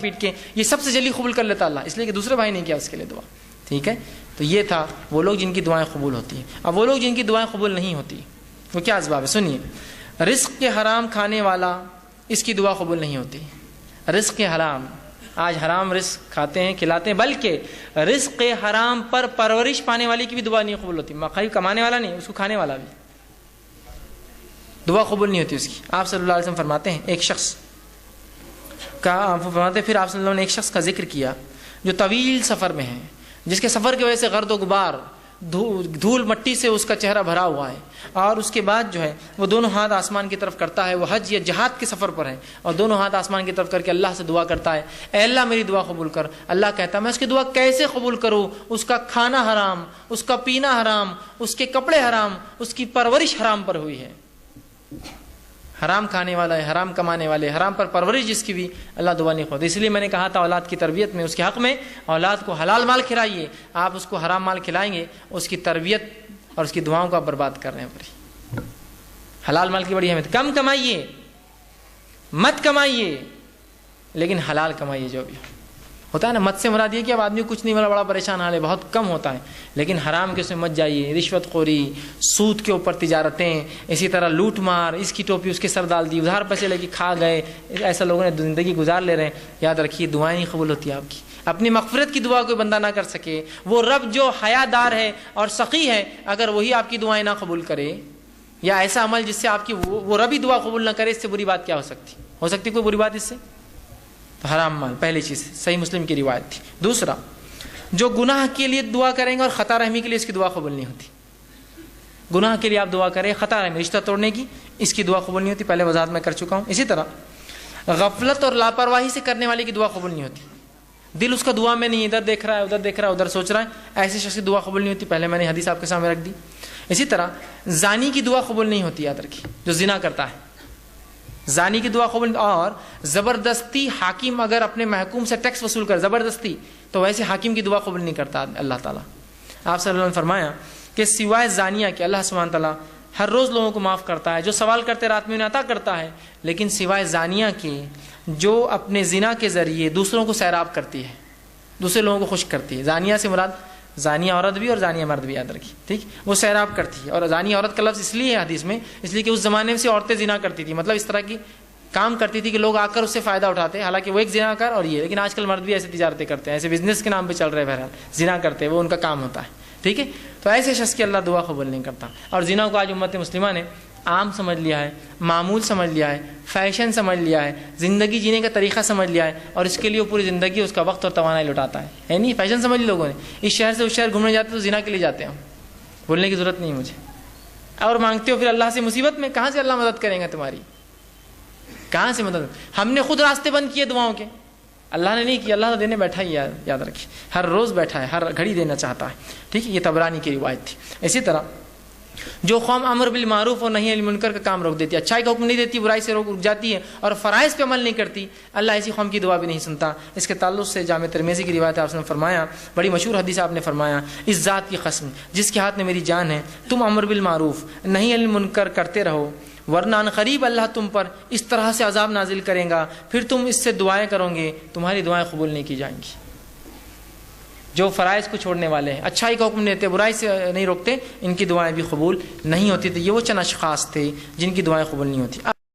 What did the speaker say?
پیٹ کے، یہ سب سے جلدی قبول کر لیتا اللہ، اس لیے کہ دوسرے بھائی نے کیا اس کے لیے دعا. ٹھیک ہے، تو یہ تھا وہ لوگ جن کی دعائیں قبول ہوتی ہیں. اب وہ لوگ جن کی دعائیں قبول نہیں ہوتی وہ کیا اسباب ہے؟ سنیے. رزق کے حرام کھانے والا، اس کی دعا قبول نہیں ہوتی. رزق کے حرام، آج حرام رزق کھاتے ہیں کھلاتے ہیں، بلکہ رزق کے حرام پر پرورش پانے والی کی بھی دعا نہیں قبول ہوتی. مقائی کمانے والا نہیں، اس کو کھانے والا بھی دعا قبول نہیں ہوتی اس کی. آپ صلی اللہ علیہ وسلم فرماتے ہیں ایک شخص کا، فرماتے پھر آپ صلی اللہ علیہ وسلم نے ایک شخص کا ذکر کیا جو طویل سفر میں ہے، جس کے سفر کی وجہ سے گرد و غبار، دھول مٹی سے اس کا چہرہ بھرا ہوا ہے، اور اس کے بعد جو ہے وہ دونوں ہاتھ آسمان کی طرف کرتا ہے. وہ حج یا جہاد کے سفر پر ہے اور دونوں ہاتھ آسمان کی طرف کر کے اللہ سے دعا کرتا ہے، اے اللہ میری دعا قبول کر. اللہ کہتا ہے میں اس کی دعا کیسے قبول کروں؟ اس کا کھانا حرام، اس کا پینا حرام، اس کے کپڑے حرام، اس کی پرورش حرام پر ہوئی ہے. حرام کھانے والا ہے، حرام کمانے والے، حرام پر پرورش جس کی بھی اللہ دعا نہیں خود. اس لیے میں نے کہا تھا اولاد کی تربیت میں، اس کے حق میں اولاد کو حلال مال کھلائیے. آپ اس کو حرام مال کھلائیں گے، اس کی تربیت اور اس کی دعاؤں کو آپ برباد کر رہے ہیں. بڑی حلال مال کی بڑی اہمیت. کم کمائیے، مت کمائیے، لیکن حلال کمائیے. جو بھی ہوتا ہے نا، مت سے مراد یہ کہ اب آدمی کچھ نہیں والا بڑا پریشان حال ہے، بہت کم ہوتا ہے، لیکن حرام کے اس میں مت جائیے. رشوت خوری، سود کے اوپر تجارتیں، اسی طرح لوٹ مار، اس کی ٹوپی اس کے سر ڈال دی، ادھار پیسے لے کے کھا گئے، ایسا لوگوں نے زندگی گزار لے رہے ہیں. یاد رکھیے دعائیں نہیں قبول ہوتی آپ کی. اپنی مغفرت کی دعا کوئی بندہ نہ کر سکے، وہ رب جو حیا دار ہے اور سخی ہے، اگر وہی آپ کی دعائیں نہ قبول کرے، یا ایسا عمل جس سے آپ کی وہ رب ہی دعا قبول نہ کرے، اس سے بری بات کیا ہو سکتی کوئی بری بات اس سے؟ تو حرام مال پہلی چیز، صحیح مسلم کی روایت تھی. دوسرا، جو گناہ کے لیے دعا کریں گے اور خطا رحمی کے لیے، اس کی دعا قبول نہیں ہوتی. گناہ کے لیے آپ دعا کریں، خطا رحمی رشتہ توڑنے کی، اس کی دعا قبول نہیں ہوتی. پہلے وضاحت میں کر چکا ہوں. اسی طرح غفلت اور لاپرواہی سے کرنے والے کی دعا قبول نہیں ہوتی. دل اس کا دعا میں نہیں، ادھر دیکھ رہا ہے، ادھر دیکھ رہا ہے، ادھر سوچ رہا ہے، ایسے شخص کی دعا قبول نہیں ہوتی. پہلے میں نے حدیث آپ کے سامنے رکھ دی. اسی طرح زانی کی دعا قبول نہیں ہوتی. یاد رکھیے، جو زنا کرتا ہے زانی کی دعا قبول. اور زبردستی حاکم اگر اپنے محکوم سے ٹیکس وصول کر زبردستی، تو ویسے حاکم کی دعا قبول نہیں کرتا اللہ تعالیٰ. آپ صلی اللہ علیہ وسلم نے فرمایا کہ سوائے زانیہ کے اللہ سبحانہ تعالیٰ ہر روز لوگوں کو معاف کرتا ہے، جو سوال کرتے رات میں انہیں عطا کرتا ہے. لیکن سوائے زانیہ کے، جو اپنے زنا کے ذریعے دوسروں کو سیراب کرتی ہے، دوسرے لوگوں کو خوش کرتی ہے. زانیہ سے مراد زانیہ عورت بھی اور زانیہ مرد بھی، یاد رکھیے. ٹھیک، وہ سیراب کرتی ہے. اور زانیہ عورت کا لفظ اس لیے ہے حدیث میں، اس لیے کہ اس زمانے میں سے عورتیں زنا کرتی تھی، مطلب اس طرح کی کام کرتی تھی کہ لوگ آ کر اس سے فائدہ اٹھاتے. حالانکہ وہ ایک زنا کر اور یہ، لیکن آج کل مرد بھی ایسے تجارتیں کرتے ہیں، ایسے بزنس کے نام پہ چل رہے ہیں. بہرحال زنا کرتے ہیں، وہ ان کا کام ہوتا ہے. ٹھیک ہے، تو ایسے شخص کی اللہ دعا قبول نہیں کرتا. اور زنا کو آج امت مسلمہ نے عام سمجھ لیا ہے، معمول سمجھ لیا ہے، فیشن سمجھ لیا ہے، زندگی جینے کا طریقہ سمجھ لیا ہے، اور اس کے لیے وہ پوری زندگی اس کا وقت اور توانائی لٹاتا ہے. نہیں، فیشن سمجھ لی لوگوں نے. اس شہر سے اس شہر گھومنے جاتے تو زنا کے لیے جاتے ہیں. بولنے کی ضرورت نہیں مجھے. اور مانگتے ہو پھر اللہ سے مصیبت میں، کہاں سے اللہ مدد کریں گا تمہاری؟ کہاں سے مدد؟ ہم نے خود راستے بند کیے دعاؤں کے، اللہ نے نہیں کیا. اللہ تو دینے بیٹھا ہی، یاد رکھیے، ہر روز بیٹھا ہے، ہر گھڑی دینا چاہتا ہے. ٹھیک ہے، یہ طبرانی کی روایت تھی. اسی طرح جو قوم امر بالمعروف اور نہی عن المنکر کا کام روک دیتی ہے، اچھائی کا حکم نہیں دیتی، برائی سے رک جاتی ہے، اور فرائض پہ عمل نہیں کرتی، اللہ ایسی قوم کی دعا بھی نہیں سنتا. اس کے تعلق سے جامع ترمذی کی روایت ہے، آپ نے فرمایا، بڑی مشہور حدیث آپ نے فرمایا، اس ذات کی قسم جس کے ہاتھ میں میری جان ہے، تم امر بالمعروف نہی عن المنکر کرتے رہو، ورنہ ان قریب اللہ تم پر اس طرح سے عذاب نازل کریں گا، پھر تم اس سے دعائیں کرو گے، تمہاری دعائیں قبول نہیں کی جائیں گی. جو فرائض کو چھوڑنے والے ہیں، اچھائی کا حکم دیتے، برائی سے نہیں روکتے، ان کی دعائیں بھی قبول نہیں ہوتی. تو یہ وہ چند اشخاص تھے جن کی دعائیں قبول نہیں ہوتی.